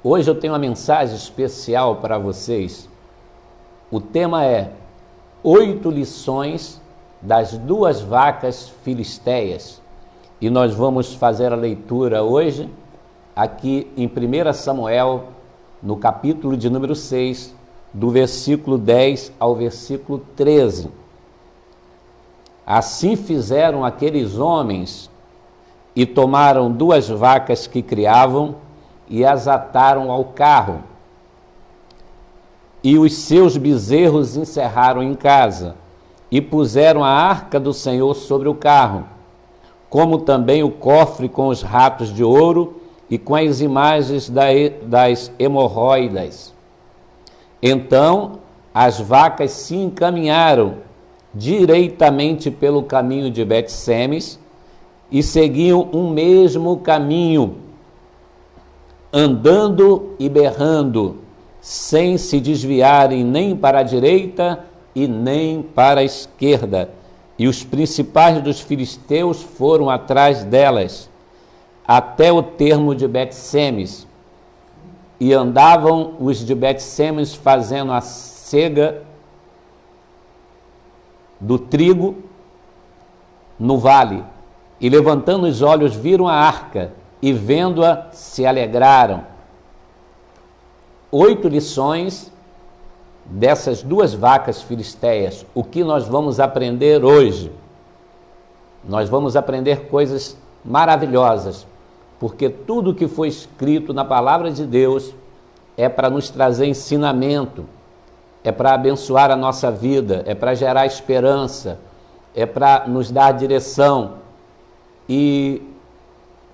Hoje eu tenho uma mensagem especial para vocês. O tema é 8 lições das 2 vacas filisteias. E nós vamos fazer a leitura hoje, aqui em 1 Samuel, no capítulo de número 6, do versículo 10 ao versículo 13. Assim fizeram aqueles homens e tomaram 2 vacas que criavam e as ataram ao carro. E os seus bezerros encerraram em casa e puseram a arca do Senhor sobre o carro, como também o cofre com os ratos de ouro e com as imagens das hemorroidas. Então as vacas se encaminharam direitamente pelo caminho de Bet-Semes e seguiam um mesmo caminho, andando e berrando, sem se desviarem nem para a direita e nem para a esquerda. E os principais dos filisteus foram atrás delas, até o termo de Bet-Semes. E andavam os de Bet-Semes fazendo a cega do trigo no vale, e levantando os olhos viram a arca, e vendo-a se alegraram. 8 lições dessas 2 vacas filisteias. O que nós vamos aprender hoje? Nós vamos aprender coisas maravilhosas, porque tudo que foi escrito na palavra de Deus é para nos trazer ensinamento, é para abençoar a nossa vida, é para gerar esperança, é para nos dar direção. E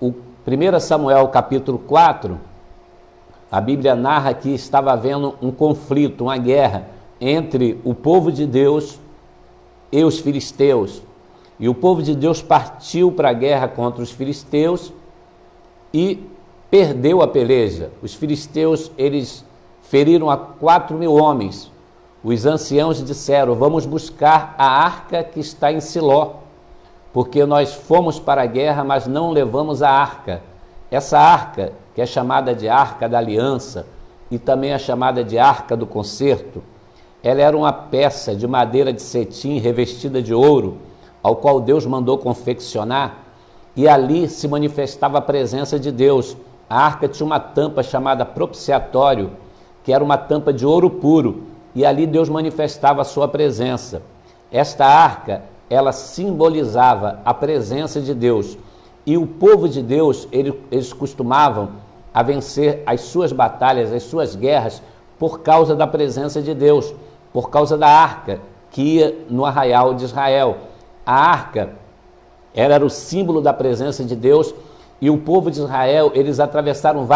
o 1 Samuel capítulo 4, a Bíblia narra que estava havendo um conflito, uma guerra entre o povo de Deus e os filisteus. E o povo de Deus partiu para a guerra contra os filisteus e perdeu a peleja. Os filisteus, eles feriram a 4.000 homens. Os anciãos disseram: vamos buscar a arca que está em Siló, porque nós fomos para a guerra, mas não levamos a arca. Essa arca, que é chamada de Arca da Aliança e também é chamada de Arca do Concerto, ela era uma peça de madeira de cetim revestida de ouro, ao qual Deus mandou confeccionar, e ali se manifestava a presença de Deus. A arca tinha uma tampa chamada propiciatório, que era uma tampa de ouro puro, e ali Deus manifestava a sua presença. Esta arca, ela simbolizava a presença de Deus. E o povo de Deus, eles costumavam a vencer as suas batalhas, as suas guerras, por causa da presença de Deus, por causa da arca que ia no arraial de Israel. A arca era o símbolo da presença de Deus, e o povo de Israel, eles atravessaram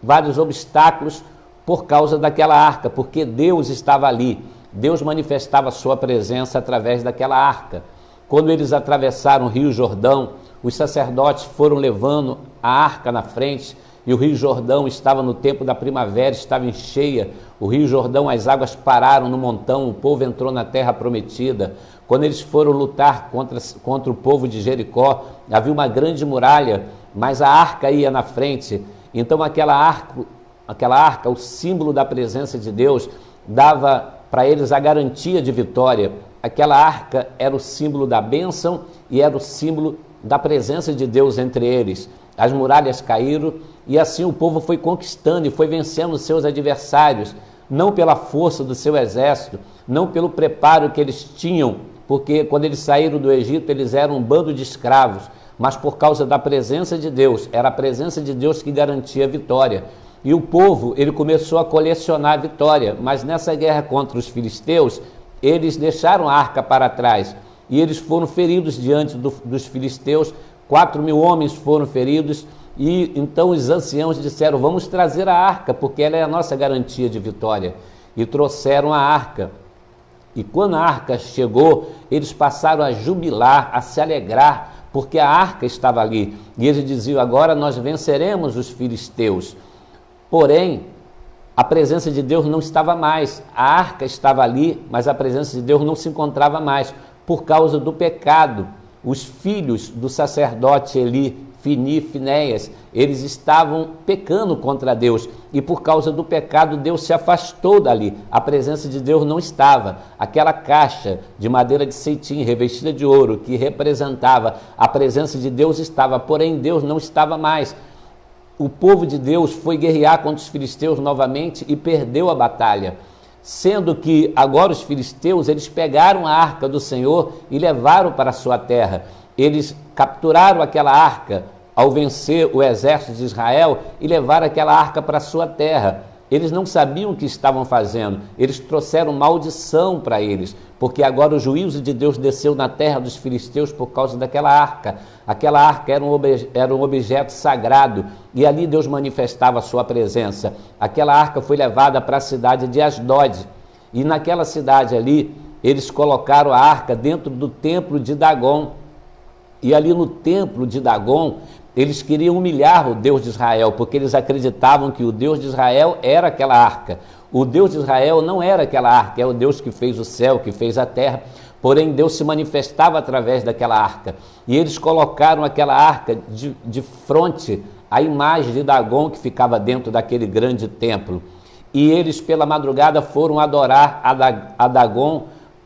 vários obstáculos por causa daquela arca, porque Deus estava ali. Deus manifestava a sua presença através daquela arca. Quando eles atravessaram o Rio Jordão, os sacerdotes foram levando a arca na frente, e o Rio Jordão estava no tempo da primavera, estava em cheia. O Rio Jordão, as águas pararam no montão, o povo entrou na terra prometida. Quando eles foram lutar contra o povo de Jericó, havia uma grande muralha, mas a arca ia na frente. Então aquela arca, o símbolo da presença de Deus, dava para eles a garantia de vitória. Aquela arca era o símbolo da bênção e era o símbolo da presença de Deus entre eles. As muralhas caíram e assim o povo foi conquistando e foi vencendo os seus adversários, não pela força do seu exército, não pelo preparo que eles tinham, porque quando eles saíram do Egito eles eram um bando de escravos, mas por causa da presença de Deus. Era a presença de Deus que garantia a vitória. E o povo, ele começou a colecionar a vitória, mas nessa guerra contra os filisteus, eles deixaram a arca para trás e eles foram feridos diante dos filisteus. 4.000 homens foram feridos, e então os anciãos disseram: vamos trazer a arca, porque ela é a nossa garantia de vitória. E trouxeram a arca. E quando a arca chegou, eles passaram a jubilar, a se alegrar, porque a arca estava ali. E eles diziam: agora nós venceremos os filisteus. Porém, a presença de Deus não estava mais. A arca estava ali, mas a presença de Deus não se encontrava mais, por causa do pecado. Os filhos do sacerdote Eli Ofni, Finéias, eles estavam pecando contra Deus, e por causa do pecado Deus se afastou dali, a presença de Deus não estava. Aquela caixa de madeira de cetim revestida de ouro que representava a presença de Deus estava, porém Deus não estava mais. O povo de Deus foi guerrear contra os filisteus novamente e perdeu a batalha, sendo que agora os filisteus, eles pegaram a arca do Senhor e levaram para a sua terra. Eles capturaram aquela arca ao vencer o exército de Israel e levaram aquela arca para a sua terra. Eles não sabiam o que estavam fazendo, eles trouxeram maldição para eles, porque agora o juízo de Deus desceu na terra dos filisteus por causa daquela arca. Aquela arca era um objeto sagrado, e ali Deus manifestava a sua presença. Aquela arca foi levada para a cidade de Asdod, e naquela cidade ali, eles colocaram a arca dentro do templo de Dagon, e ali no templo de Dagon, eles queriam humilhar o Deus de Israel, porque eles acreditavam que o Deus de Israel era aquela arca. O Deus de Israel não era aquela arca, é o Deus que fez o céu, que fez a terra, porém Deus se manifestava através daquela arca. E eles colocaram aquela arca de frente à imagem de Dagon que ficava dentro daquele grande templo. E eles pela madrugada foram adorar a Dagon,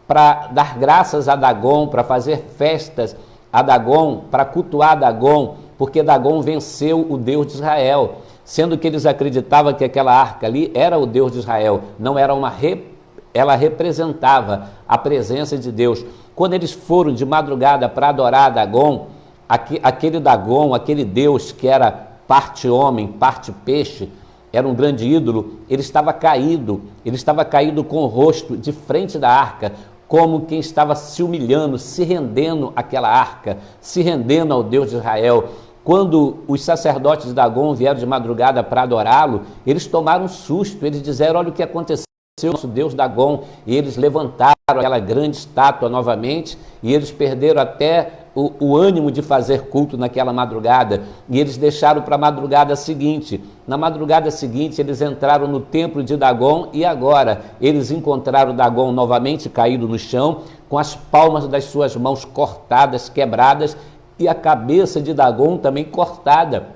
para dar graças a Dagon, para fazer festas a Dagon, para cultuar Dagon, porque Dagon venceu o Deus de Israel, sendo que eles acreditavam que aquela arca ali era o Deus de Israel, não era ela representava a presença de Deus. Quando eles foram de madrugada para adorar Dagon, aquele Dagon, aquele Deus que era parte homem, parte peixe, era um grande ídolo, ele estava caído com o rosto de frente da arca, como quem estava se humilhando, se rendendo àquela arca, se rendendo ao Deus de Israel. Quando os sacerdotes de Dagon vieram de madrugada para adorá-lo, eles tomaram um susto, eles disseram: olha o que aconteceu com o nosso Deus Dagon, e eles levantaram aquela grande estátua novamente, e eles perderam até o ânimo de fazer culto naquela madrugada, e eles deixaram para a madrugada seguinte. Na madrugada seguinte, eles entraram no templo de Dagon, e agora eles encontraram Dagon novamente caído no chão, com as palmas das suas mãos cortadas, quebradas, e a cabeça de Dagon também cortada.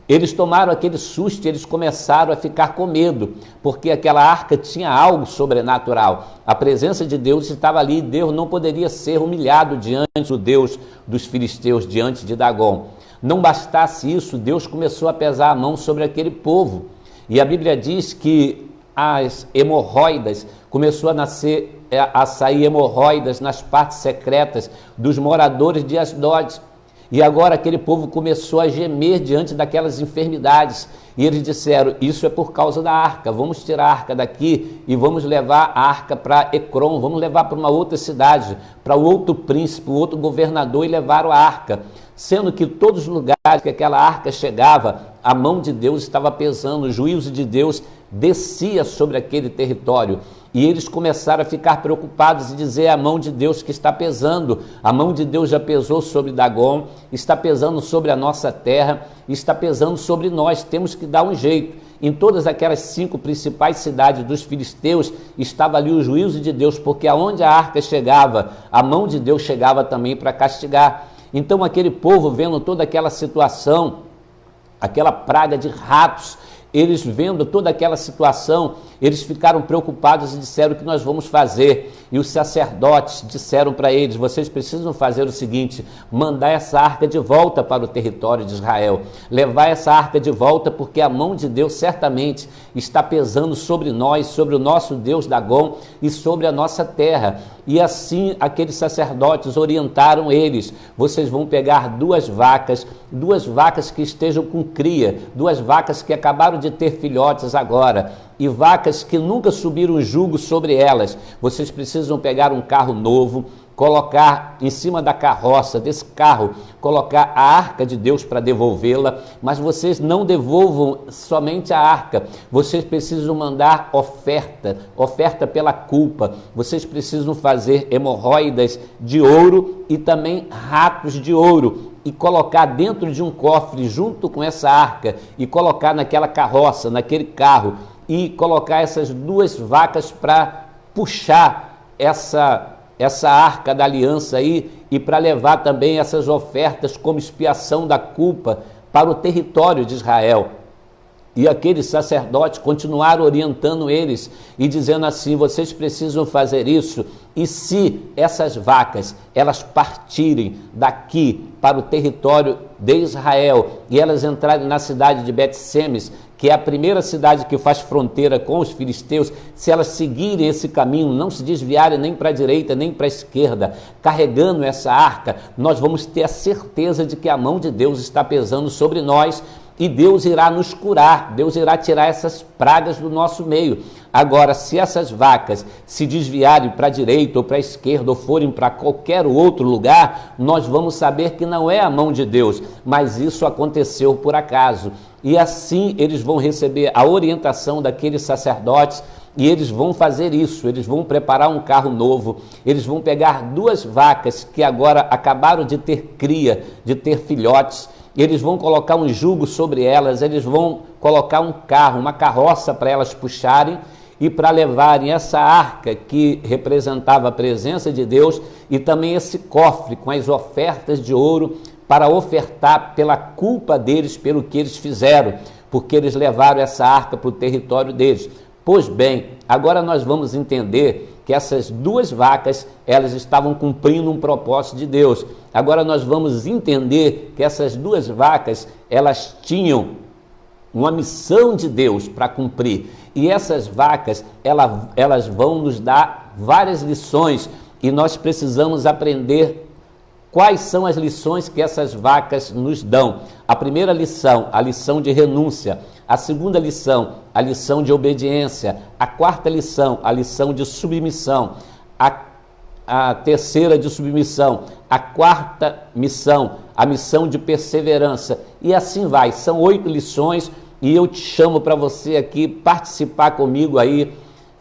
Eles tomaram aquele susto e eles começaram a ficar com medo, porque aquela arca tinha algo sobrenatural. A presença de Deus estava ali, Deus não poderia ser humilhado diante do Deus dos filisteus, diante de Dagon. Não bastasse isso, Deus começou a pesar a mão sobre aquele povo. E a Bíblia diz que as hemorroidas, começou a sair hemorroidas nas partes secretas dos moradores de Asdod. E agora aquele povo começou a gemer diante daquelas enfermidades. E eles disseram: isso é por causa da arca, vamos tirar a arca daqui e vamos levar a arca para Ecrom, vamos levar para uma outra cidade, para o outro príncipe, o outro governador, e levaram a arca. Sendo que todos os lugares que aquela arca chegava, a mão de Deus estava pesando, o juízo de Deus descia sobre aquele território. E eles começaram a ficar preocupados e dizer: a mão de Deus que está pesando, a mão de Deus já pesou sobre Dagon, está pesando sobre a nossa terra, está pesando sobre nós, temos que dar um jeito. Em todas aquelas 5 principais cidades dos filisteus estava ali o juízo de Deus, porque aonde a arca chegava, a mão de Deus chegava também para castigar. Então aquele povo, vendo toda aquela situação, aquela praga de ratos, eles vendo toda aquela situação, eles ficaram preocupados e disseram: o que nós vamos fazer? E os sacerdotes disseram para eles: vocês precisam fazer o seguinte, mandar essa arca de volta para o território de Israel, levar essa arca de volta, porque a mão de Deus certamente está pesando sobre nós, sobre o nosso Deus Dagon e sobre a nossa terra. E assim aqueles sacerdotes orientaram eles: vocês vão pegar 2 vacas que estejam com cria, 2 vacas que acabaram de ter filhotes agora, e vacas que nunca subiram jugo sobre elas. Vocês precisam pegar um carro novo, colocar em cima da carroça desse carro, colocar a arca de Deus para devolvê-la, mas vocês não devolvam somente a arca, vocês precisam mandar oferta pela culpa, vocês precisam fazer hemorroidas de ouro e também ratos de ouro, e colocar dentro de um cofre junto com essa arca, e colocar naquela carroça, naquele carro, e colocar essas 2 vacas para puxar essa arca da aliança aí e para levar também essas ofertas como expiação da culpa para o território de Israel. E aqueles sacerdotes continuaram orientando eles e dizendo assim: vocês precisam fazer isso, e se essas vacas elas partirem daqui para o território de Israel e elas entrarem na cidade de Bet-Semes, que é a primeira cidade que faz fronteira com os filisteus, se elas seguirem esse caminho, não se desviarem nem para a direita nem para a esquerda, carregando essa arca, nós vamos ter a certeza de que a mão de Deus está pesando sobre nós, e Deus irá nos curar, Deus irá tirar essas pragas do nosso meio. Agora, se essas vacas se desviarem para a direita ou para a esquerda ou forem para qualquer outro lugar, nós vamos saber que não é a mão de Deus, mas isso aconteceu por acaso. E assim eles vão receber a orientação daqueles sacerdotes e eles vão fazer isso, eles vão preparar um carro novo, eles vão pegar 2 vacas que agora acabaram de ter cria, de ter filhotes, eles vão colocar um jugo sobre elas, eles vão colocar um carro, uma carroça para elas puxarem e para levarem essa arca que representava a presença de Deus e também esse cofre com as ofertas de ouro para ofertar pela culpa deles, pelo que eles fizeram, porque eles levaram essa arca para o território deles. Pois bem, agora nós vamos entender que essas 2 vacas, elas estavam cumprindo um propósito de Deus. Agora nós vamos entender que essas 2 vacas, elas tinham uma missão de Deus para cumprir. E essas vacas, elas vão nos dar várias lições e nós precisamos aprender quais são as lições que essas vacas nos dão. A primeira lição, a lição de renúncia. A segunda lição, a lição de obediência. A quarta lição, a lição de submissão. A terceira de submissão. A quarta missão, a missão de perseverança. E assim vai. São 8 lições e eu te chamo para você aqui participar comigo aí,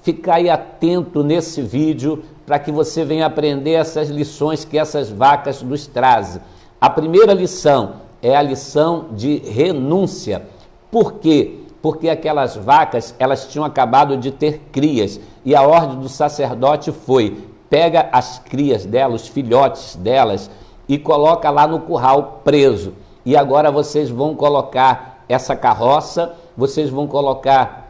ficar aí atento nesse vídeo para que você venha aprender essas lições que essas vacas nos trazem. A primeira lição é a lição de renúncia. Por quê? Porque aquelas vacas, elas tinham acabado de ter crias e a ordem do sacerdote foi: pega as crias delas, os filhotes delas e coloca lá no curral preso. E agora vocês vão colocar essa carroça, vocês vão colocar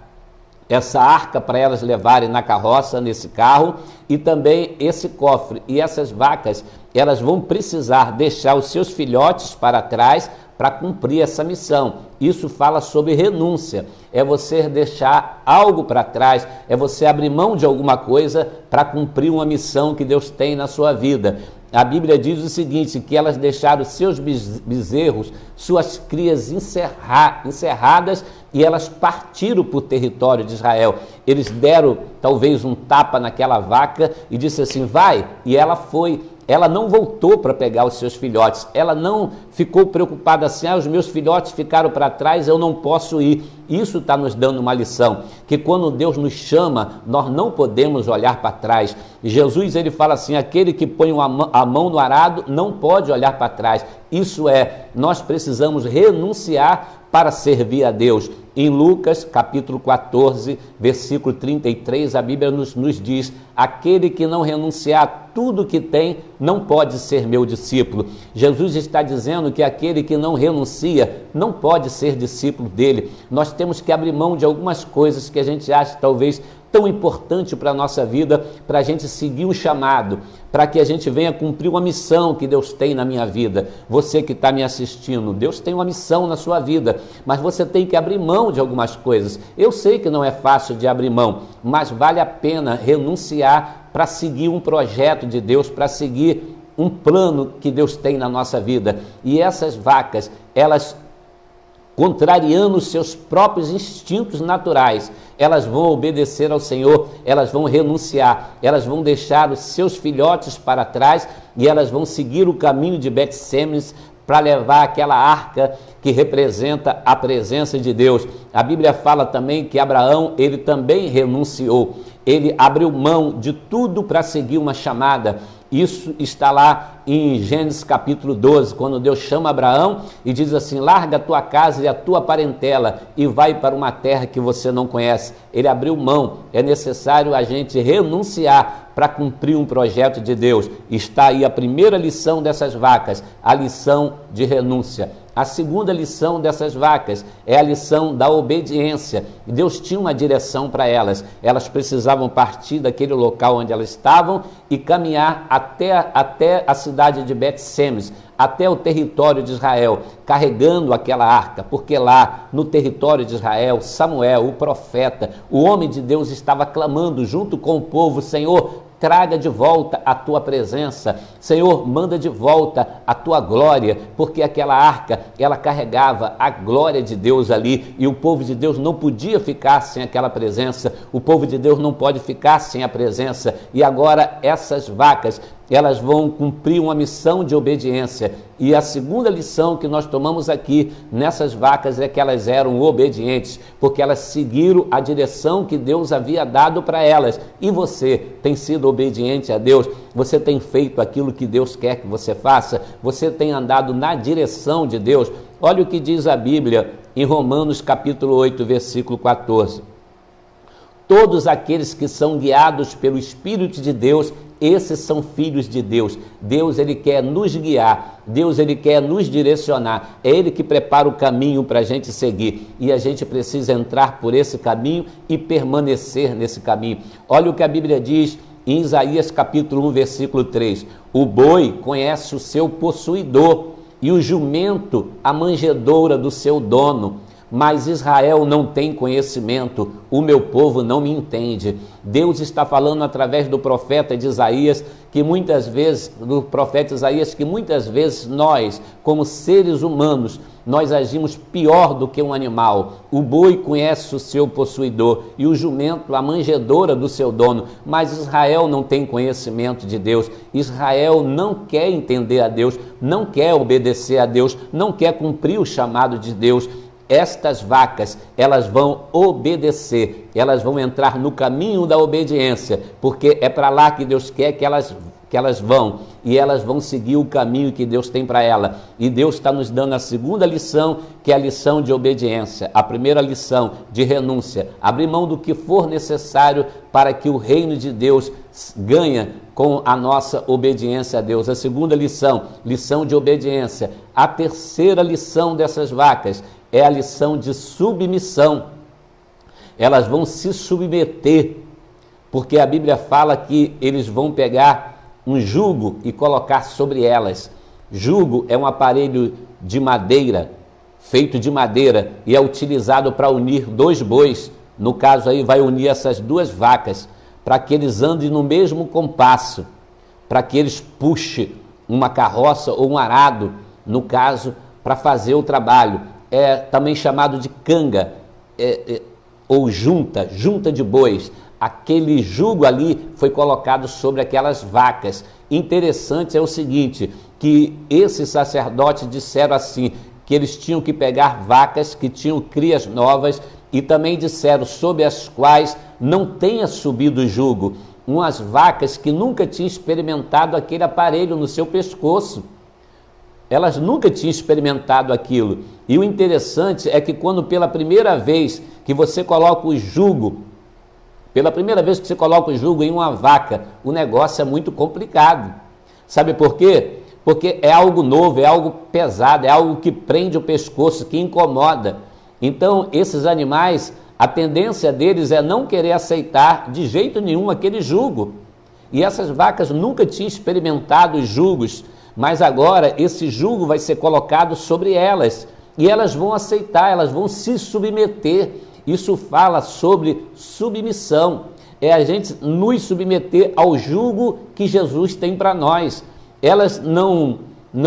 essa arca para elas levarem na carroça, nesse carro, e também esse cofre. E essas vacas, elas vão precisar deixar os seus filhotes para trás para cumprir essa missão. Isso fala sobre renúncia, é você deixar algo para trás, é você abrir mão de alguma coisa para cumprir uma missão que Deus tem na sua vida. A Bíblia diz o seguinte, que elas deixaram seus bezerros, suas crias encerradas, e elas partiram para o território de Israel. Eles deram talvez um tapa naquela vaca e disse assim: vai, e ela foi. Ela não voltou para pegar os seus filhotes, ela não ficou preocupada assim: os meus filhotes ficaram para trás, eu não posso ir. Isso está nos dando uma lição, que quando Deus nos chama, nós não podemos olhar para trás. Jesus, ele fala assim: aquele que põe a mão no arado não pode olhar para trás. Isso é, nós precisamos renunciar para servir a Deus. Em Lucas, capítulo 14, versículo 33, a Bíblia nos diz: aquele que não renunciar a tudo que tem, não pode ser meu discípulo. Jesus está dizendo que aquele que não renuncia, não pode ser discípulo dele. Nós temos que abrir mão de algumas coisas que a gente acha talvez tão importante para a nossa vida, para a gente seguir o chamado, para que a gente venha cumprir uma missão que Deus tem na minha vida. Você que está me assistindo, Deus tem uma missão na sua vida, mas você tem que abrir mão de algumas coisas. Eu sei que não é fácil de abrir mão, mas vale a pena renunciar para seguir um projeto de Deus, para seguir um plano que Deus tem na nossa vida. E essas vacas, elas, contrariando os seus próprios instintos naturais, elas vão obedecer ao Senhor, elas vão renunciar, elas vão deixar os seus filhotes para trás e elas vão seguir o caminho de Bet-Semes para levar aquela arca que representa a presença de Deus. A Bíblia fala também que Abraão, ele também renunciou, ele abriu mão de tudo para seguir uma chamada. Isso está lá em Gênesis capítulo 12, quando Deus chama Abraão e diz assim: larga a tua casa e a tua parentela e vai para uma terra que você não conhece. Ele abriu mão. É necessário a gente renunciar para cumprir um projeto de Deus. Está aí a primeira lição dessas vacas, a lição de renúncia. A segunda lição dessas vacas é a lição da obediência. Deus tinha uma direção para elas. Elas precisavam partir daquele local onde elas estavam e caminhar até a cidade de Bet-Semes, até o território de Israel, carregando aquela arca, porque lá no território de Israel, Samuel, o profeta, o homem de Deus, estava clamando junto com o povo: Senhor, traga de volta a tua presença, Senhor, manda de volta a tua glória, porque aquela arca, ela carregava a glória de Deus ali, e o povo de Deus não podia ficar sem aquela presença, o povo de Deus não pode ficar sem a presença. E agora essas vacas, elas vão cumprir uma missão de obediência. E a segunda lição que nós tomamos aqui nessas vacas é que elas eram obedientes, porque elas seguiram a direção que Deus havia dado para elas. E você tem sido obediente a Deus? Você tem feito aquilo que Deus quer que você faça? Você tem andado na direção de Deus? Olha o que diz a Bíblia em Romanos capítulo 8, versículo 14. Todos aqueles que são guiados pelo Espírito de Deus, esses são filhos de Deus. Deus, ele quer nos guiar, Deus, ele quer nos direcionar, é ele que prepara o caminho para a gente seguir, e a gente precisa entrar por esse caminho e permanecer nesse caminho. Olha o que a Bíblia diz em Isaías capítulo 1, versículo 3, o boi conhece o seu possuidor, e o jumento a manjedoura do seu dono, mas Israel não tem conhecimento, o meu povo não me entende. Deus está falando através do profeta de Isaías, que muitas vezes nós, como seres humanos, nós agimos pior do que um animal. O boi conhece o seu possuidor e o jumento a manjedoura do seu dono, mas Israel não tem conhecimento de Deus. Israel não quer entender a Deus, não quer obedecer a Deus, não quer cumprir o chamado de Deus. Estas vacas, elas vão obedecer, elas vão entrar no caminho da obediência, porque é para lá que Deus quer que elas vão, e elas vão seguir o caminho que Deus tem para ela. E Deus está nos dando a segunda lição, que é a lição de obediência. A primeira lição, de renúncia, abrir mão do que for necessário para que o reino de Deus ganhe com a nossa obediência a Deus. A segunda lição, lição de obediência. A terceira lição dessas vacas é a lição de submissão. Elas vão se submeter, porque a Bíblia fala que eles vão pegar um jugo e colocar sobre elas. Jugo é um aparelho de madeira, feito de madeira, e é utilizado para unir dois bois. No caso aí vai unir essas duas vacas, para que eles andem no mesmo compasso, para que eles puxem uma carroça ou um arado, no caso, para fazer o trabalho. É também chamado de canga, ou junta de bois. Aquele jugo ali foi colocado sobre aquelas vacas. Interessante é o seguinte, que esses sacerdotes disseram assim, que eles tinham que pegar vacas que tinham crias novas, e também disseram sobre as quais não tenha subido o jugo, umas vacas que nunca tinham experimentado aquele aparelho no seu pescoço. Elas nunca tinham experimentado aquilo. E o interessante é que quando pela primeira vez que você coloca o jugo, em uma vaca, o negócio é muito complicado. Sabe por quê? Porque é algo novo, é algo pesado, é algo que prende o pescoço, que incomoda. Então, esses animais, a tendência deles é não querer aceitar de jeito nenhum aquele jugo. E essas vacas nunca tinham experimentado os jugos, mas agora esse jugo vai ser colocado sobre elas, e elas vão aceitar, elas vão se submeter. Isso fala sobre submissão, é a gente nos submeter ao jugo que Jesus tem para nós. Elas não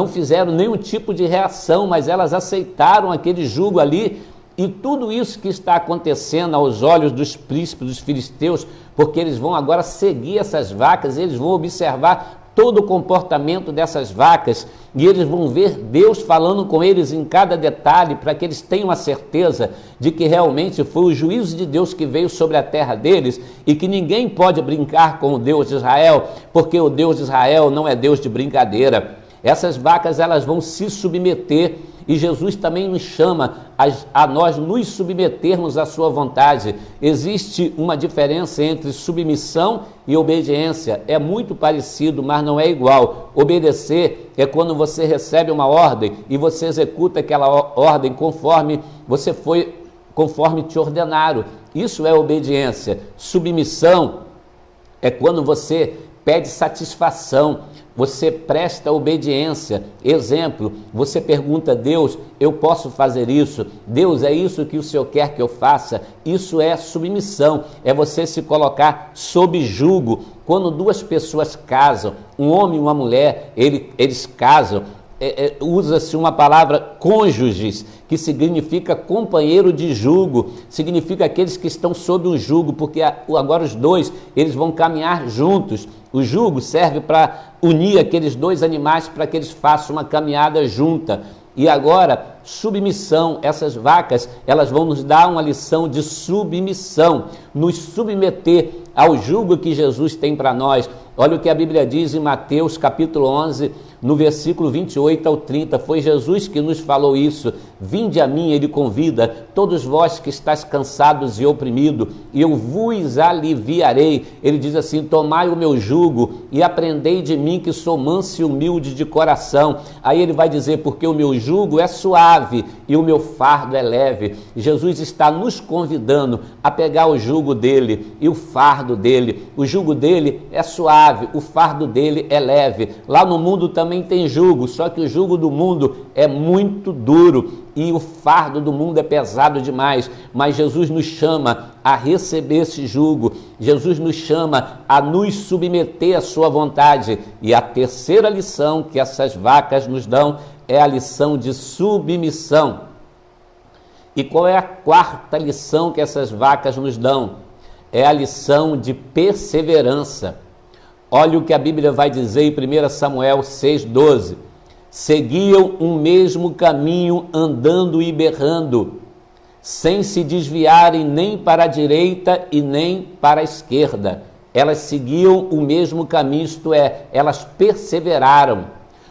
fizeram nenhum tipo de reação, mas elas aceitaram aquele jugo ali, e tudo isso que está acontecendo aos olhos dos príncipes, dos filisteus, porque eles vão agora seguir essas vacas, eles vão observar todo o comportamento dessas vacas, e eles vão ver Deus falando com eles em cada detalhe, para que eles tenham a certeza de que realmente foi o juízo de Deus que veio sobre a terra deles, e que ninguém pode brincar com o Deus de Israel, porque o Deus de Israel não é Deus de brincadeira. Essas vacas, elas vão se submeter, e Jesus também nos chama a nós nos submetermos à sua vontade. Existe uma diferença entre submissão e obediência. É muito parecido, mas não é igual. Obedecer é quando você recebe uma ordem e você executa aquela ordem conforme te ordenaram. Isso é obediência. Submissão é quando você pede satisfação, você presta obediência. Exemplo, você pergunta a Deus: eu posso fazer isso? Deus, é isso que o Senhor quer que eu faça? Isso é submissão, é você se colocar sob jugo. Quando duas pessoas casam, um homem e uma mulher, eles casam, usa-se uma palavra cônjuges, que significa companheiro de jugo, significa aqueles que estão sob um jugo, porque agora os dois, eles vão caminhar juntos. O jugo serve para unir aqueles dois animais, para que eles façam uma caminhada junta. E agora, submissão, essas vacas, elas vão nos dar uma lição de submissão, nos submeter ao jugo que Jesus tem para nós. Olha o que a Bíblia diz em Mateus capítulo 11, no versículo 28 ao 30, foi Jesus que nos falou isso: vinde a mim, ele convida, todos vós que estáis cansados e oprimidos, e eu vos aliviarei. Ele diz assim: tomai o meu jugo e aprendei de mim, que sou manso e humilde de coração. Aí ele vai dizer: porque o meu jugo é suave e o meu fardo é leve. Jesus está nos convidando a pegar o jugo dele e o fardo dele. O jugo dele é suave, o fardo dele é leve. Lá no mundo também tem jugo, só que o jugo do mundo é muito duro e o fardo do mundo é pesado demais. Mas Jesus nos chama a receber esse jugo, Jesus nos chama a nos submeter à sua vontade. E a terceira lição que essas vacas nos dão é a lição de submissão. E qual é a quarta lição que essas vacas nos dão? É a lição de perseverança. Olha o que a Bíblia vai dizer em 1 Samuel 6,12. Seguiam um mesmo caminho, andando e berrando, sem se desviarem nem para a direita e nem para a esquerda. Elas seguiam o mesmo caminho, isto é, elas perseveraram.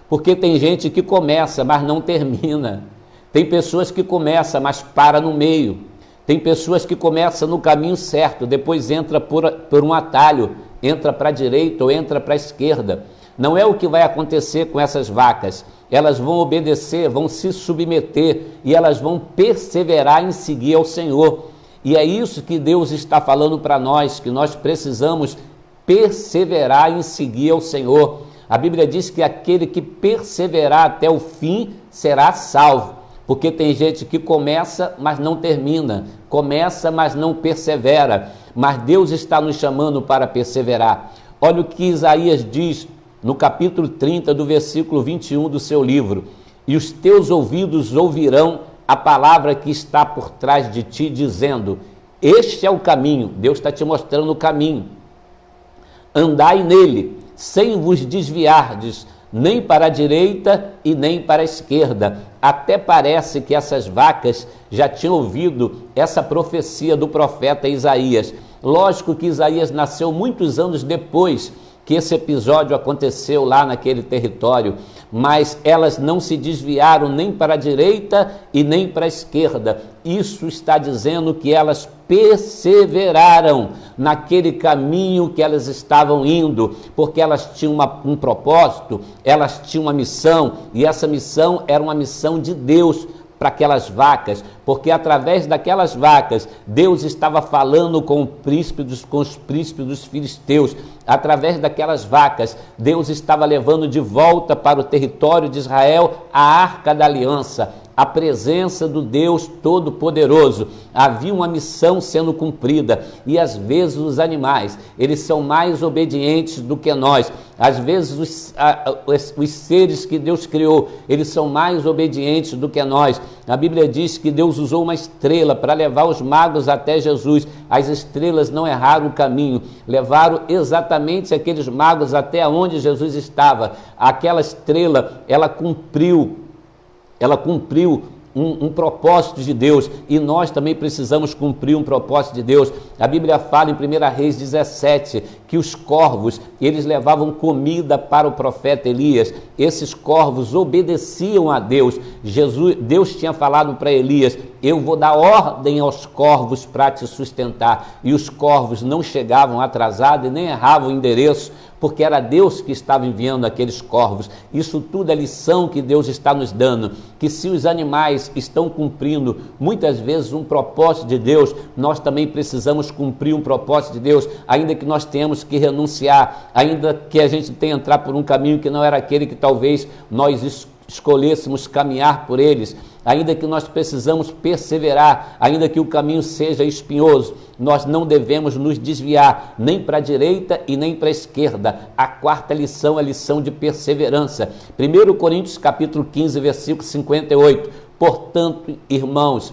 Porque tem gente que começa, mas não termina. Tem pessoas que começam, mas para no meio. Tem pessoas que começam no caminho certo, depois entra por um atalho, entra para a direita ou entra para a esquerda. Não é o que vai acontecer com essas vacas. Elas vão obedecer, vão se submeter e elas vão perseverar em seguir ao Senhor. E é isso que Deus está falando para nós, que nós precisamos perseverar em seguir ao Senhor. A Bíblia diz que aquele que perseverar até o fim será salvo. Porque tem gente que começa, mas não termina. Começa, mas não persevera. Mas Deus está nos chamando para perseverar. Olha o que Isaías diz no capítulo 30, do versículo 21 do seu livro. E os teus ouvidos ouvirão a palavra que está por trás de ti, dizendo: este é o caminho. Deus está te mostrando o caminho. Andai nele, sem vos desviardes, nem para a direita e nem para a esquerda. Até parece que essas vacas já tinham ouvido essa profecia do profeta Isaías. Lógico que Isaías nasceu muitos anos depois que esse episódio aconteceu lá naquele território, mas elas não se desviaram nem para a direita e nem para a esquerda. Isso está dizendo que elas perseveraram naquele caminho que elas estavam indo, porque elas tinham um propósito, elas tinham uma missão, e essa missão era uma missão de Deus para aquelas vacas, porque através daquelas vacas Deus estava falando com os príncipes dos filisteus. Através daquelas vacas Deus estava levando de volta para o território de Israel a Arca da Aliança. a presença do Deus Todo-Poderoso. Havia uma missão sendo cumprida, e às vezes os animais, eles são mais obedientes do que nós. Às vezes os seres que Deus criou, eles são mais obedientes do que nós. A Bíblia diz que Deus usou uma estrela para levar os magos até Jesus. As estrelas não erraram o caminho, levaram exatamente aqueles magos até onde Jesus estava. Aquela estrela, ela cumpriu um propósito de Deus, e nós também precisamos cumprir um propósito de Deus. A Bíblia fala em 1 Reis 17 que os corvos, eles levavam comida para o profeta Elias. Esses corvos obedeciam a Deus. Deus tinha falado para Elias: eu vou dar ordem aos corvos para te sustentar. E os corvos não chegavam atrasados e nem erravam o endereço, porque era Deus que estava enviando aqueles corvos. Isso tudo é lição que Deus está nos dando, que se os animais estão cumprindo muitas vezes um propósito de Deus, nós também precisamos cumprir um propósito de Deus, ainda que nós tenhamos que renunciar, ainda que a gente tenha entrado por um caminho que não era aquele que talvez nós escolhêssemos caminhar por eles, ainda que nós precisamos perseverar, ainda que o caminho seja espinhoso, nós não devemos nos desviar nem para a direita e nem para a esquerda. A quarta lição é a lição de perseverança. 1 Coríntios capítulo 15, versículo 58. Portanto, irmãos,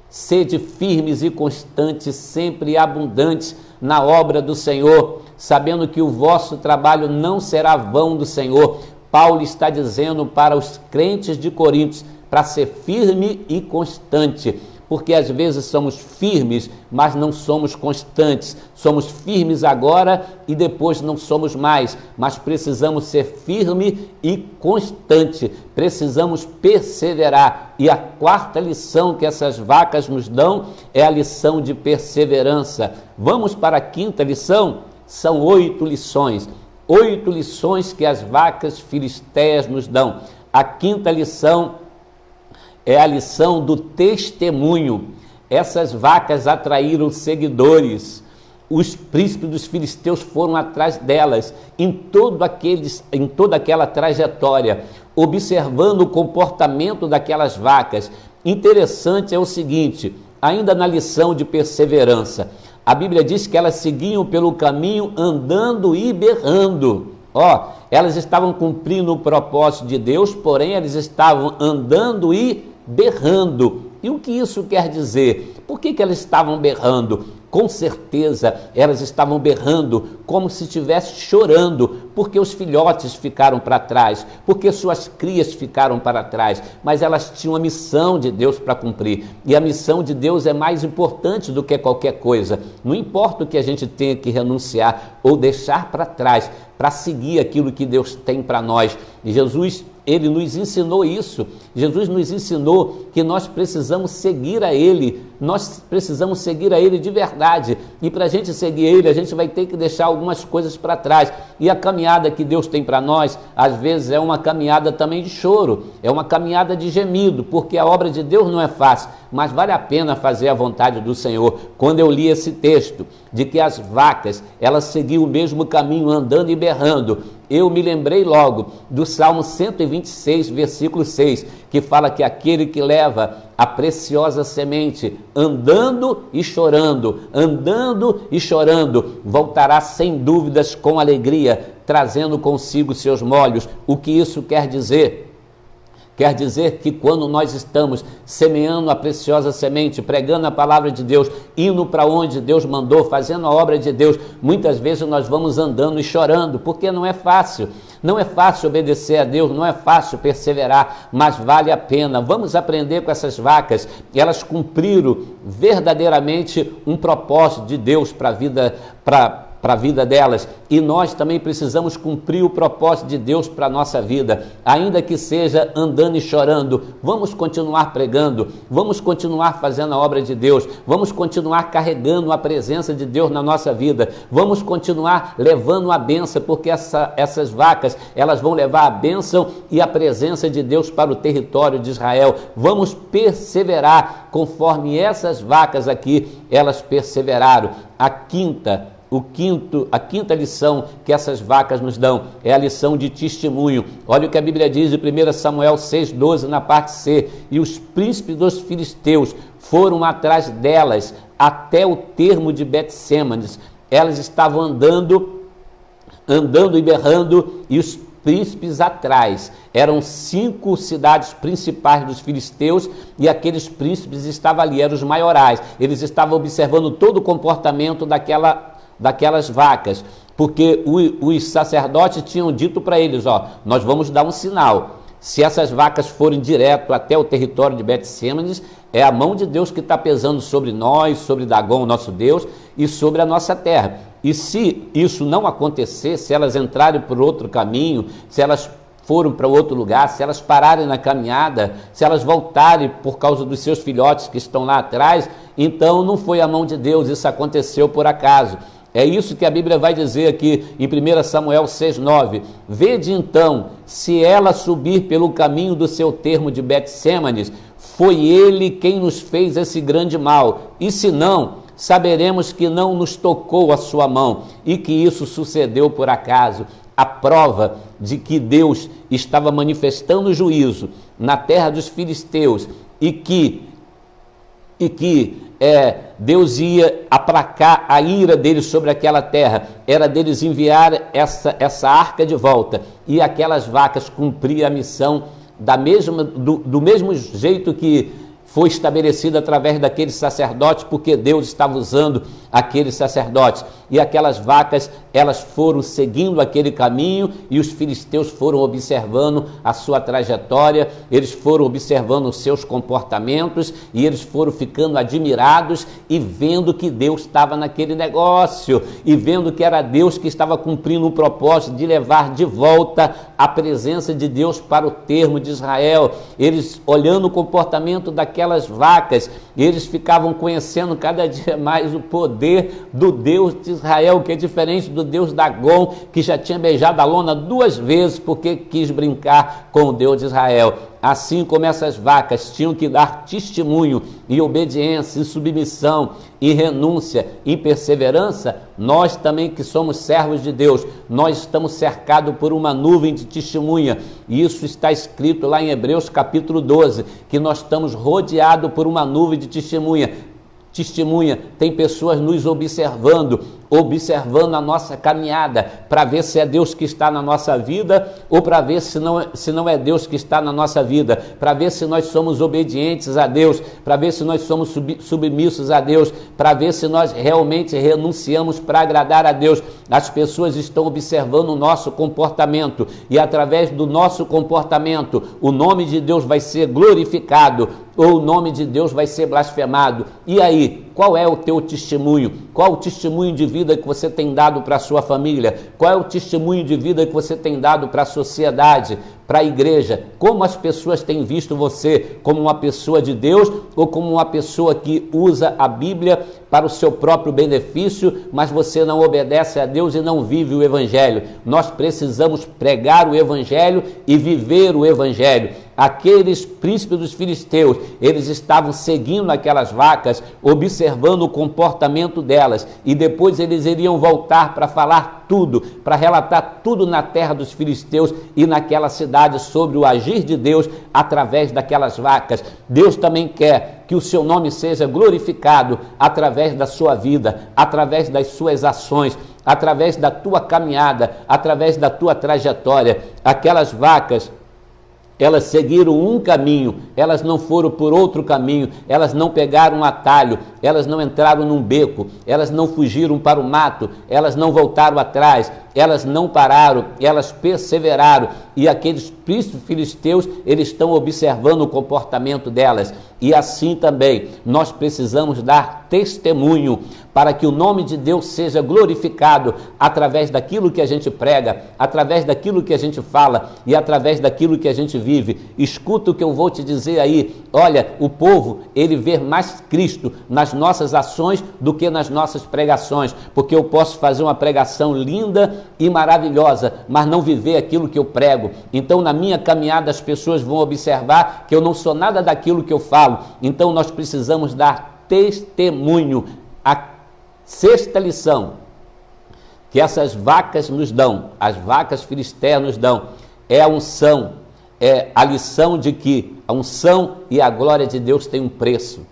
sede firmes e constantes, sempre abundantes na obra do Senhor, sabendo que o vosso trabalho não será vão do Senhor. Paulo está dizendo para os crentes de Coríntios para ser firme e constante, porque às vezes somos firmes, mas não somos constantes. Somos firmes agora e depois não somos mais, mas precisamos ser firme e constante, precisamos perseverar. E a quarta lição que essas vacas nos dão é a lição de perseverança. Vamos para a quinta lição? São 8 lições. 8 lições que as vacas filisteias nos dão. A quinta lição é a lição do testemunho. Essas vacas atraíram seguidores. Os príncipes dos filisteus foram atrás delas em toda aquela trajetória, observando o comportamento daquelas vacas. Interessante é o seguinte, ainda na lição de perseverança, a Bíblia diz que elas seguiam pelo caminho andando e berrando. Elas estavam cumprindo o propósito de Deus, porém elas estavam andando e berrando. E o que isso quer dizer? Por que elas estavam berrando? Com certeza elas estavam berrando como se estivessem chorando, porque os filhotes ficaram para trás, porque suas crias ficaram para trás, mas elas tinham a missão de Deus para cumprir, e a missão de Deus é mais importante do que qualquer coisa. Não importa o que a gente tenha que renunciar ou deixar para trás para seguir aquilo que Deus tem para nós. E Jesus, ele nos ensinou isso. Jesus nos ensinou que nós precisamos seguir a Ele, nós precisamos seguir a Ele de verdade, e para a gente seguir Ele, a gente vai ter que deixar algumas coisas para trás, e a caminhada que Deus tem para nós, às vezes é uma caminhada também de choro, é uma caminhada de gemido, porque a obra de Deus não é fácil, mas vale a pena fazer a vontade do Senhor. Quando eu li esse texto, de que as vacas, elas seguiam o mesmo caminho, andando e berrando, eu me lembrei logo do Salmo 126, versículo 6, que fala que aquele que leva a preciosa semente, andando e chorando, voltará sem dúvidas com alegria, trazendo consigo seus molhos. O que isso quer dizer? Quer dizer que quando nós estamos semeando a preciosa semente, pregando a palavra de Deus, indo para onde Deus mandou, fazendo a obra de Deus, muitas vezes nós vamos andando e chorando, porque não é fácil. Não é fácil obedecer a Deus, não é fácil perseverar, mas vale a pena. Vamos aprender com essas vacas. Elas cumpriram verdadeiramente um propósito de Deus para a vida delas, e nós também precisamos cumprir o propósito de Deus para a nossa vida, ainda que seja andando e chorando. Vamos continuar pregando, vamos continuar fazendo a obra de Deus, vamos continuar carregando a presença de Deus na nossa vida, vamos continuar levando a bênção, porque essas vacas, elas vão levar a bênção e a presença de Deus para o território de Israel. Vamos perseverar conforme essas vacas aqui, elas perseveraram. A quinta a quinta lição que essas vacas nos dão é a lição de testemunho. Olha o que a Bíblia diz em 1 Samuel 6,12, na parte C. E os príncipes dos filisteus foram atrás delas até o termo de Betsêmanes. Elas estavam andando e berrando, e os príncipes atrás. Eram 5 cidades principais dos filisteus, e aqueles príncipes estavam ali, eram os maiorais. Eles estavam observando todo o comportamento daquelas vacas, porque os sacerdotes tinham dito para eles, nós vamos dar um sinal. Se essas vacas forem direto até o território de Betsêmanes, é a mão de Deus que está pesando sobre nós, sobre Dagom, nosso Deus, e sobre a nossa terra. E se isso não acontecer, se elas entrarem por outro caminho, se elas foram para outro lugar, se elas pararem na caminhada, se elas voltarem por causa dos seus filhotes que estão lá atrás, então não foi a mão de Deus, isso aconteceu por acaso. É isso que a Bíblia vai dizer aqui em 1 Samuel 6,9. Vede então, se ela subir pelo caminho do seu termo de Betsêmanes, foi ele quem nos fez esse grande mal, e se não, saberemos que não nos tocou a sua mão e que isso sucedeu por acaso. A prova de que Deus estava manifestando juízo na terra dos filisteus e que Deus ia aplacar a ira deles sobre aquela terra, era deles enviar essa arca de volta, e aquelas vacas cumpriam a missão do mesmo jeito que foi estabelecida através daqueles sacerdotes, porque Deus estava usando aqueles sacerdotes. E aquelas vacas, elas foram seguindo aquele caminho, e os filisteus foram observando a sua trajetória, eles foram observando os seus comportamentos, e eles foram ficando admirados e vendo que Deus estava naquele negócio, e vendo que era Deus que estava cumprindo o propósito de levar de volta a presença de Deus para o termo de Israel. Eles, olhando o comportamento daquelas vacas, eles ficavam conhecendo cada dia mais o poder do Deus de Israel, que é diferente do Deus Dagom, que já tinha beijado a lona 2 vezes porque quis brincar com o Deus de Israel. Assim como essas vacas tinham que dar testemunho em obediência, em submissão, em renúncia, em perseverança, nós também que somos servos de Deus, nós estamos cercados por uma nuvem de testemunha. E isso está escrito lá em Hebreus capítulo 12, que nós estamos rodeados por uma nuvem de testemunha. Tem pessoas nos observando a nossa caminhada, para ver se é Deus que está na nossa vida, ou para ver se não é Deus que está na nossa vida, para ver se nós somos obedientes a Deus, para ver se nós somos submissos a Deus, para ver se nós realmente renunciamos para agradar a Deus. As pessoas estão observando o nosso comportamento, e através do nosso comportamento, o nome de Deus vai ser glorificado, ou o nome de Deus vai ser blasfemado. E aí, qual é o teu testemunho? Qual o testemunho de vida que você tem dado para a sua família? Qual é o testemunho de vida que você tem dado para a sociedade, para a igreja? Como as pessoas têm visto você? Como uma pessoa de Deus, ou como uma pessoa que usa a Bíblia para o seu próprio benefício, mas você não obedece a Deus e não vive o Evangelho? Nós precisamos pregar o Evangelho e viver o Evangelho. Aqueles príncipes dos filisteus, eles estavam seguindo aquelas vacas, observando o comportamento delas, e depois eles iriam voltar para falar tudo, para relatar tudo na terra dos filisteus e naquela cidade sobre o agir de Deus através daquelas vacas. Deus também quer que o seu nome seja glorificado através da sua vida, através das suas ações, através da tua caminhada, através da tua trajetória. Aquelas vacas, elas seguiram um caminho, elas não foram por outro caminho, elas não pegaram um atalho, elas não entraram num beco, elas não fugiram para o mato, elas não voltaram atrás, elas não pararam, elas perseveraram. E aqueles príncipes filisteus, eles estão observando o comportamento delas. E assim também, nós precisamos dar testemunho para que o nome de Deus seja glorificado através daquilo que a gente prega, através daquilo que a gente fala e através daquilo que a gente vive. Escuta o que eu vou te dizer aí. Olha, o povo, ele vê mais Cristo nas nossas ações do que nas nossas pregações, porque eu posso fazer uma pregação linda e maravilhosa, mas não viver aquilo que eu prego. Então, na minha caminhada, as pessoas vão observar que eu não sou nada daquilo que eu falo. Então, nós precisamos dar testemunho. A sexta lição que essas vacas nos dão, as vacas filisteias nos dão, é a unção, é a lição de que a unção e a glória de Deus têm um preço.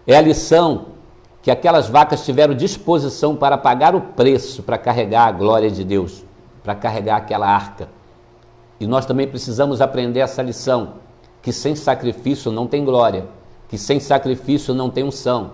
É a lição que aquelas vacas tiveram disposição para pagar o preço para carregar a glória de Deus, para carregar aquela arca. E nós também precisamos aprender essa lição, que sem sacrifício não tem glória, que sem sacrifício não tem unção,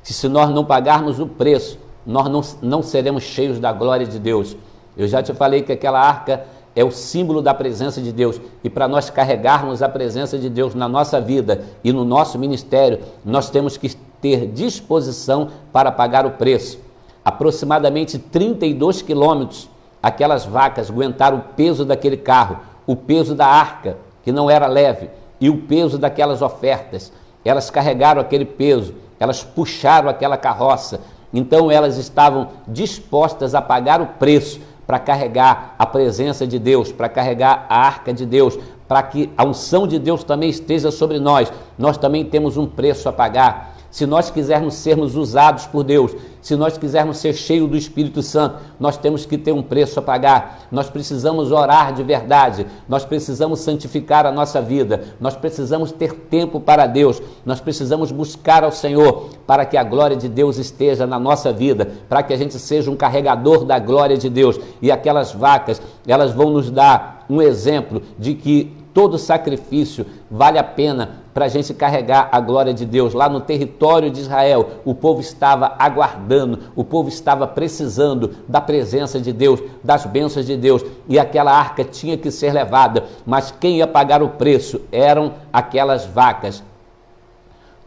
que se nós não pagarmos o preço, nós não seremos cheios da glória de Deus. Eu já te falei que aquela arca é o símbolo da presença de Deus, e para nós carregarmos a presença de Deus na nossa vida e no nosso ministério, nós temos que ter disposição para pagar o preço. Aproximadamente 32 quilômetros, aquelas vacas aguentaram o peso daquele carro, o peso da arca, que não era leve, e o peso daquelas ofertas. Elas carregaram aquele peso, elas puxaram aquela carroça, então elas estavam dispostas a pagar o preço para carregar a presença de Deus, para carregar a arca de Deus, para que a unção de Deus também esteja sobre nós. Nós também temos um preço a pagar. Se nós quisermos sermos usados por Deus, se nós quisermos ser cheios do Espírito Santo, nós temos que ter um preço a pagar. Nós precisamos orar de verdade, nós precisamos santificar a nossa vida, nós precisamos ter tempo para Deus, nós precisamos buscar ao Senhor para que a glória de Deus esteja na nossa vida, para que a gente seja um carregador da glória de Deus. E aquelas vacas, elas vão nos dar um exemplo de que todo sacrifício vale a pena para a gente carregar a glória de Deus. Lá no território de Israel, o povo estava aguardando, o povo estava precisando da presença de Deus, das bênçãos de Deus, e aquela arca tinha que ser levada, mas quem ia pagar o preço eram aquelas vacas.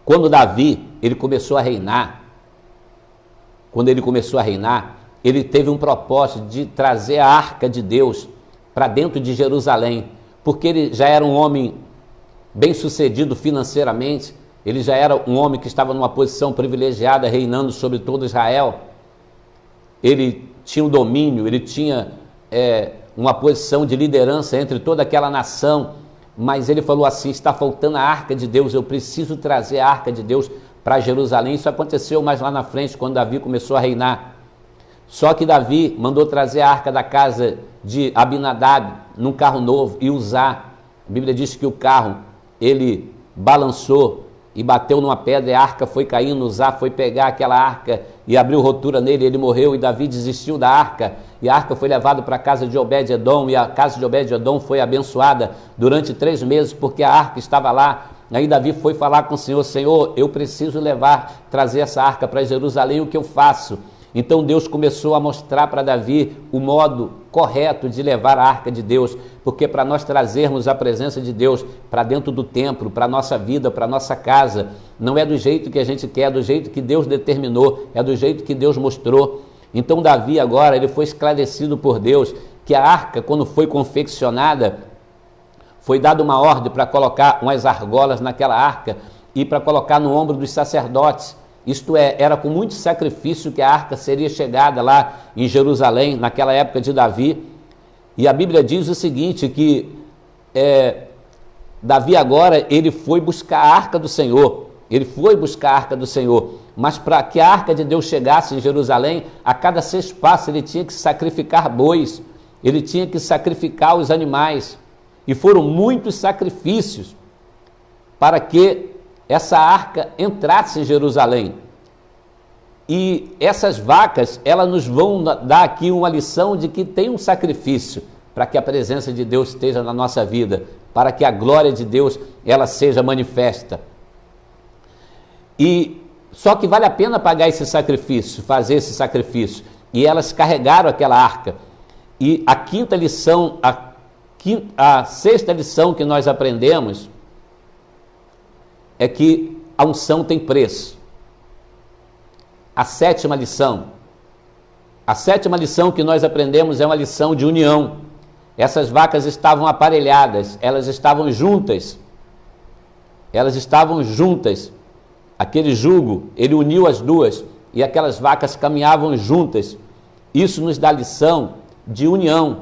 Quando Davi, ele começou a reinar, ele teve um propósito de trazer a arca de Deus para dentro de Jerusalém, porque ele já era um homem bem-sucedido financeiramente, ele já era um homem que estava numa posição privilegiada, reinando sobre todo Israel. Ele tinha um domínio, ele tinha uma posição de liderança entre toda aquela nação, mas ele falou assim: está faltando a arca de Deus, eu preciso trazer a arca de Deus para Jerusalém. Isso aconteceu mais lá na frente, quando Davi começou a reinar. Só que Davi mandou trazer a arca da casa de Abinadab num carro novo e usar. A Bíblia diz que o carro, ele balançou e bateu numa pedra, e a arca foi caindo. Uzá foi pegar aquela arca e abriu rotura nele, ele morreu, e Davi desistiu da arca, e a arca foi levada para a casa de Obed-edom, e a casa de Obed-edom foi abençoada durante 3 meses, porque a arca estava lá. Aí Davi foi falar com o Senhor: Senhor, eu preciso trazer essa arca para Jerusalém, o que eu faço? Então Deus começou a mostrar para Davi o modo correto de levar a arca de Deus, porque para nós trazermos a presença de Deus para dentro do templo, para a nossa vida, para a nossa casa, não é do jeito que a gente quer, é do jeito que Deus determinou, é do jeito que Deus mostrou. Então Davi agora, ele foi esclarecido por Deus que a arca, quando foi confeccionada, foi dada uma ordem para colocar umas argolas naquela arca e para colocar no ombro dos sacerdotes. Isto é, era com muito sacrifício que a arca seria chegada lá em Jerusalém, naquela época de Davi. E a Bíblia diz o seguinte, que Davi agora, ele foi buscar a arca do Senhor, mas para que a arca de Deus chegasse em Jerusalém, a cada 6 passos ele tinha que sacrificar bois, ele tinha que sacrificar os animais, e foram muitos sacrifícios para que essa arca entrasse em Jerusalém. E essas vacas, elas nos vão dar aqui uma lição de que tem um sacrifício para que a presença de Deus esteja na nossa vida, para que a glória de Deus ela seja manifesta. E só que vale a pena pagar esse sacrifício, fazer esse sacrifício. E elas carregaram aquela arca. E a quinta lição, a sexta lição que nós aprendemos é que a unção tem preço. A sétima lição que nós aprendemos é uma lição de união. Essas vacas estavam aparelhadas, elas estavam juntas. Aquele jugo, ele uniu as duas, e aquelas vacas caminhavam juntas. Isso nos dá lição de união,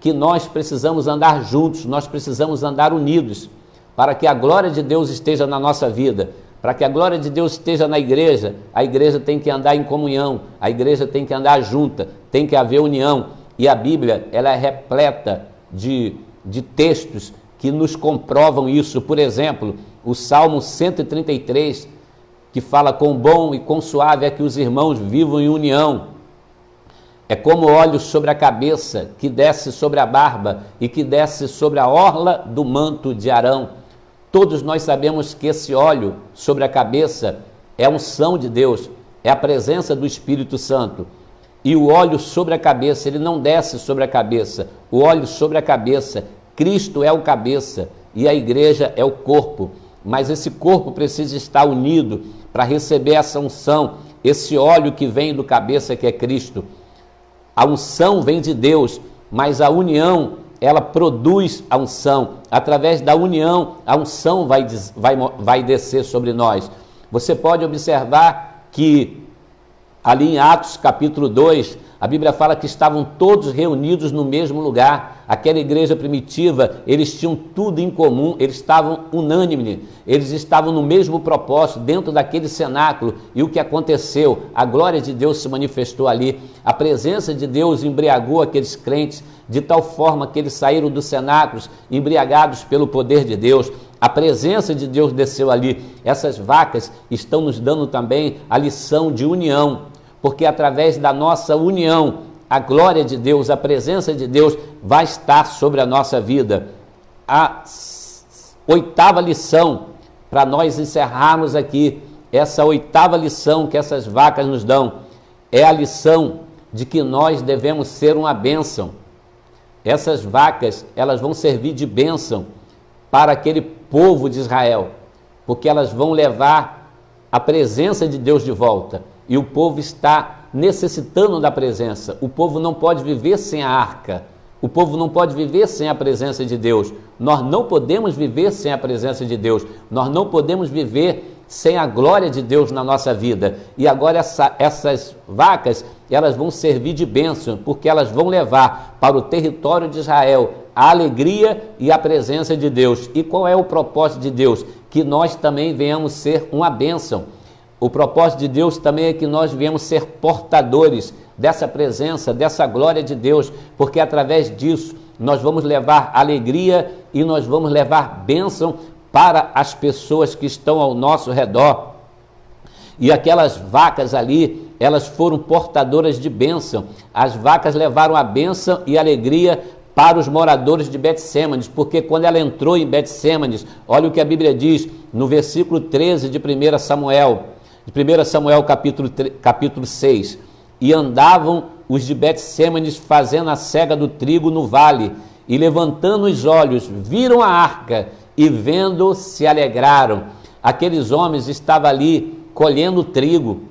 que nós precisamos andar juntos, nós precisamos andar unidos, para que a glória de Deus esteja na nossa vida, Para que a glória de Deus esteja na igreja, a igreja tem que andar em comunhão, a igreja tem que andar junta, tem que haver união. E a Bíblia, ela é repleta de textos que nos comprovam isso. Por exemplo, o Salmo 133, que fala: quão bom e quão suave é que os irmãos vivam em união. É como óleo sobre a cabeça, que desce sobre a barba e que desce sobre a orla do manto de Arão. Todos nós sabemos que esse óleo sobre a cabeça é a unção de Deus, é a presença do Espírito Santo. E o óleo sobre a cabeça, ele não desce sobre a cabeça. O óleo sobre a cabeça, Cristo é o cabeça e a igreja é o corpo. Mas esse corpo precisa estar unido para receber essa unção, esse óleo que vem do cabeça, que é Cristo. A unção vem de Deus, mas a união, ela produz a unção. Através da união, a unção vai descer sobre nós. Você pode observar que ali em Atos capítulo 2, a Bíblia fala que estavam todos reunidos no mesmo lugar. Aquela igreja primitiva, eles tinham tudo em comum, eles estavam unânimes, eles estavam no mesmo propósito, dentro daquele cenáculo. E o que aconteceu? A glória de Deus se manifestou ali. A presença de Deus embriagou aqueles crentes, de tal forma que eles saíram dos cenáculos embriagados pelo poder de Deus. A presença de Deus desceu ali. Essas vacas estão nos dando também a lição de união, porque através da nossa união, a glória de Deus, a presença de Deus vai estar sobre a nossa vida. A oitava lição, para nós encerrarmos aqui, essa oitava lição que essas vacas nos dão, é a lição de que nós devemos ser uma bênção. Essas vacas, elas vão servir de bênção para aquele povo de Israel, porque elas vão levar a presença de Deus de volta. E o povo está necessitando da presença. O povo não pode viver sem a arca. O povo não pode viver sem a presença de Deus. Nós não podemos viver sem a presença de Deus. Nós não podemos viver sem a glória de Deus na nossa vida. E agora essas vacas, elas vão servir de bênção, porque elas vão levar para o território de Israel a alegria e a presença de Deus. E qual é o propósito de Deus? Que nós também venhamos ser uma bênção. O propósito de Deus também é que nós viemos ser portadores dessa presença, dessa glória de Deus, porque através disso nós vamos levar alegria e nós vamos levar bênção para as pessoas que estão ao nosso redor. E aquelas vacas ali, elas foram portadoras de bênção. As vacas levaram a bênção e a alegria para os moradores de Betsêmanes, porque quando ela entrou em Betsêmanes, olha o que a Bíblia diz no versículo 13 de 1 Samuel, capítulo 6, e andavam os de Betsêmanes fazendo a cega do trigo no vale, e levantando os olhos, viram a arca, e vendo, se alegraram. Aqueles homens estavam ali colhendo trigo,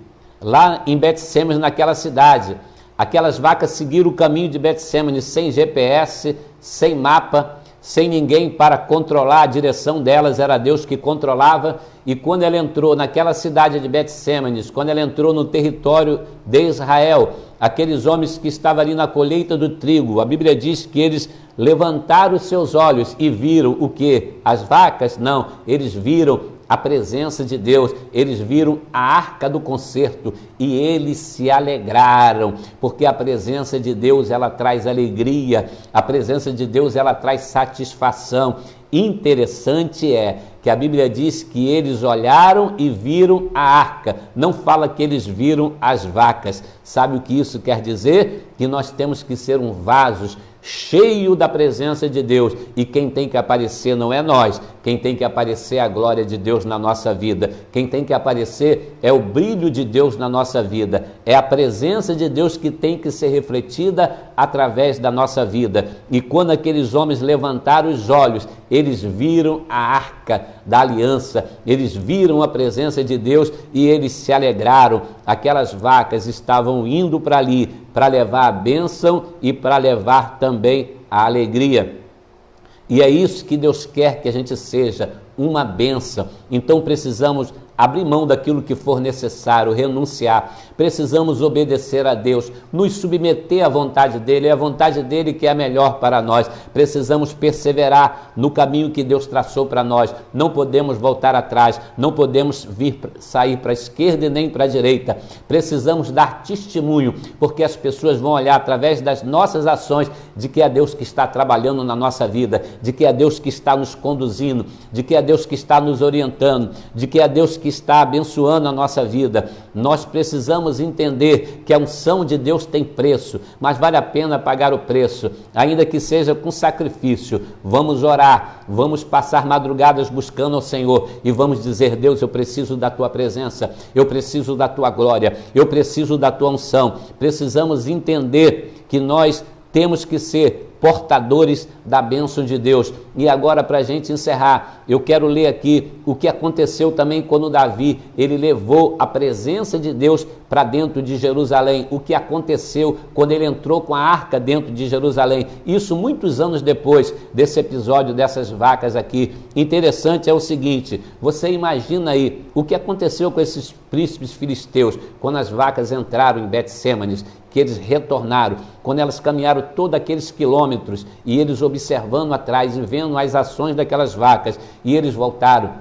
lá em Betsêmanes, naquela cidade. Aquelas vacas seguiram o caminho de Betsêmanes sem GPS, sem mapa, sem ninguém para controlar a direção delas, era Deus que controlava. E quando ela entrou naquela cidade de Betsêmanes, quando ela entrou no território de Israel, aqueles homens que estavam ali na colheita do trigo, a Bíblia diz que eles levantaram os seus olhos e viram o quê? As vacas? Não, eles viram a presença de Deus, eles viram a arca do concerto e eles se alegraram, porque a presença de Deus, ela traz alegria, a presença de Deus, ela traz satisfação. Interessante é que a Bíblia diz que eles olharam e viram a arca, não fala que eles viram as vacas. Sabe o que isso quer dizer? Que nós temos que ser um vaso cheio da presença de Deus, e quem tem que aparecer não é nós, quem tem que aparecer é a glória de Deus na nossa vida, quem tem que aparecer é o brilho de Deus na nossa vida, é a presença de Deus que tem que ser refletida através da nossa vida. E quando aqueles homens levantaram os olhos, eles viram a arca da aliança, eles viram a presença de Deus e eles se alegraram. Aquelas vacas estavam indo para ali para levar a bênção e para levar também a alegria. E é isso que Deus quer que a gente seja, uma bênção. Então precisamos abrir mão daquilo que for necessário, renunciar, precisamos obedecer a Deus, nos submeter à vontade dEle, é a vontade dEle que é a melhor para nós. Precisamos perseverar no caminho que Deus traçou para nós, não podemos voltar atrás, não podemos sair para a esquerda e nem para a direita. Precisamos dar testemunho, porque as pessoas vão olhar através das nossas ações de que é Deus que está trabalhando na nossa vida, de que é Deus que está nos conduzindo, de que é Deus que está nos orientando, de que é Deus que está abençoando a nossa vida. Nós precisamos entender que a unção de Deus tem preço, mas vale a pena pagar o preço, ainda que seja com sacrifício. Vamos orar, vamos passar madrugadas buscando ao Senhor e vamos dizer: Deus, eu preciso da tua presença, eu preciso da tua glória, eu preciso da tua unção. Precisamos entender que nós temos que ser portadores da bênção de Deus. E agora, para a gente encerrar, eu quero ler aqui o que aconteceu também quando Davi, ele levou a presença de Deus para dentro de Jerusalém. O que aconteceu quando ele entrou com a arca dentro de Jerusalém. Isso muitos anos depois desse episódio dessas vacas aqui. Interessante é o seguinte: você imagina aí o que aconteceu com esses príncipes filisteus quando as vacas entraram em Betsêmanes, que eles retornaram, quando elas caminharam todos aqueles quilômetros e eles observando atrás e vendo as ações daquelas vacas, e eles voltaram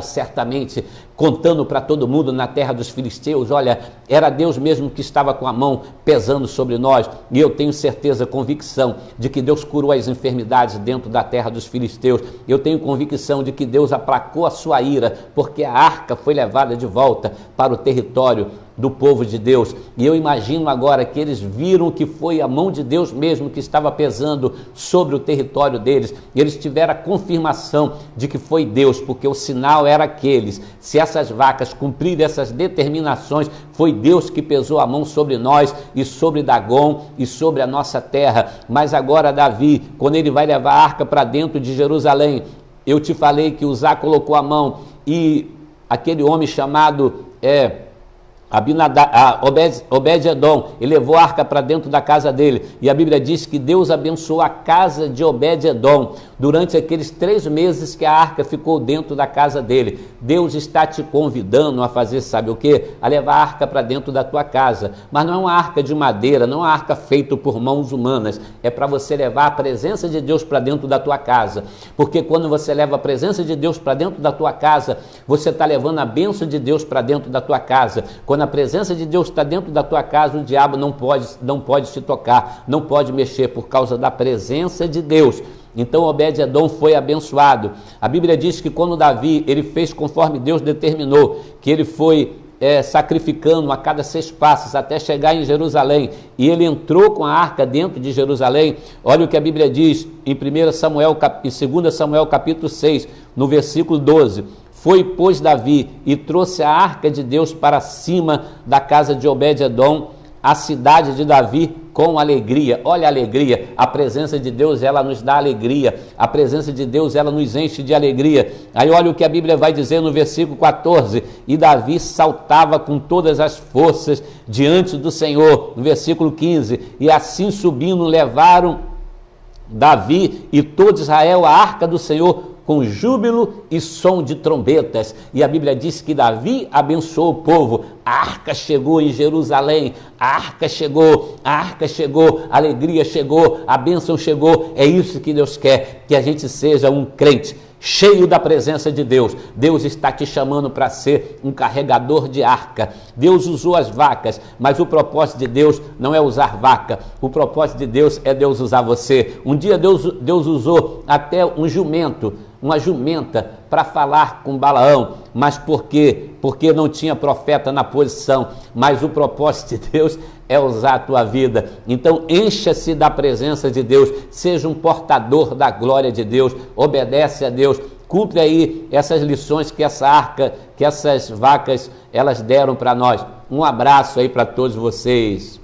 certamente contando para todo mundo na terra dos filisteus: olha, era Deus mesmo que estava com a mão pesando sobre nós. E eu tenho certeza, convicção de que Deus curou as enfermidades dentro da terra dos filisteus. Eu tenho convicção de que Deus aplacou a sua ira, porque a arca foi levada de volta para o território do povo de Deus. E eu imagino agora que eles viram que foi a mão de Deus mesmo que estava pesando sobre o território deles. E eles tiveram a confirmação de que foi Deus, porque o sinal era aqueles: se essas vacas cumprirem essas determinações, foi Deus que pesou a mão sobre nós e sobre Dagon e sobre a nossa terra. Mas agora Davi, quando ele vai levar a arca para dentro de Jerusalém, eu te falei que Uzá colocou a mão e aquele homem chamado Obed-edom, ele levou a arca para dentro da casa dele, e a Bíblia diz que Deus abençoou a casa de Obed-edom durante aqueles 3 meses que a arca ficou dentro da casa dele. Deus está te convidando a fazer, sabe o quê? A levar a arca para dentro da tua casa, mas não é uma arca de madeira, não é uma arca feita por mãos humanas, é para você levar a presença de Deus para dentro da tua casa, porque quando você leva a presença de Deus para dentro da tua casa, você está levando a bênção de Deus para dentro da tua casa. Quando a presença de Deus está dentro da tua casa, o diabo não pode te tocar, não pode mexer, por causa da presença de Deus. Então Obed-edom foi abençoado. A Bíblia diz que quando Davi, ele fez conforme Deus determinou, que ele foi sacrificando a cada 6 passos até chegar em Jerusalém, e ele entrou com a arca dentro de Jerusalém. Olha o que a Bíblia diz em 2 Samuel capítulo 6, no versículo 12. Foi, pois, Davi e trouxe a arca de Deus para cima da casa de Obed-edom, a cidade de Davi, com alegria. Olha a alegria, a presença de Deus, ela nos dá alegria, a presença de Deus, ela nos enche de alegria. Aí olha o que a Bíblia vai dizer no versículo 14: e Davi saltava com todas as forças diante do Senhor. No versículo 15: e assim subindo levaram Davi e todo Israel a arca do Senhor com júbilo e som de trombetas. E a Bíblia diz que Davi abençoou o povo. A arca chegou em Jerusalém, a arca chegou, a alegria chegou, a bênção chegou. É isso que Deus quer, que a gente seja um crente cheio da presença de Deus. Deus está te chamando para ser um carregador de arca. Deus usou as vacas, mas o propósito de Deus não é usar vaca. O propósito de Deus é Deus usar você. Um dia Deus usou até um jumento, uma jumenta, para falar com Balaão. Mas por quê? Porque não tinha profeta na posição. Mas o propósito de Deus é usar a tua vida. Então encha-se da presença de Deus, seja um portador da glória de Deus, obedece a Deus, cumpre aí essas lições que essa arca, que essas vacas, elas deram para nós. Um abraço aí para todos vocês.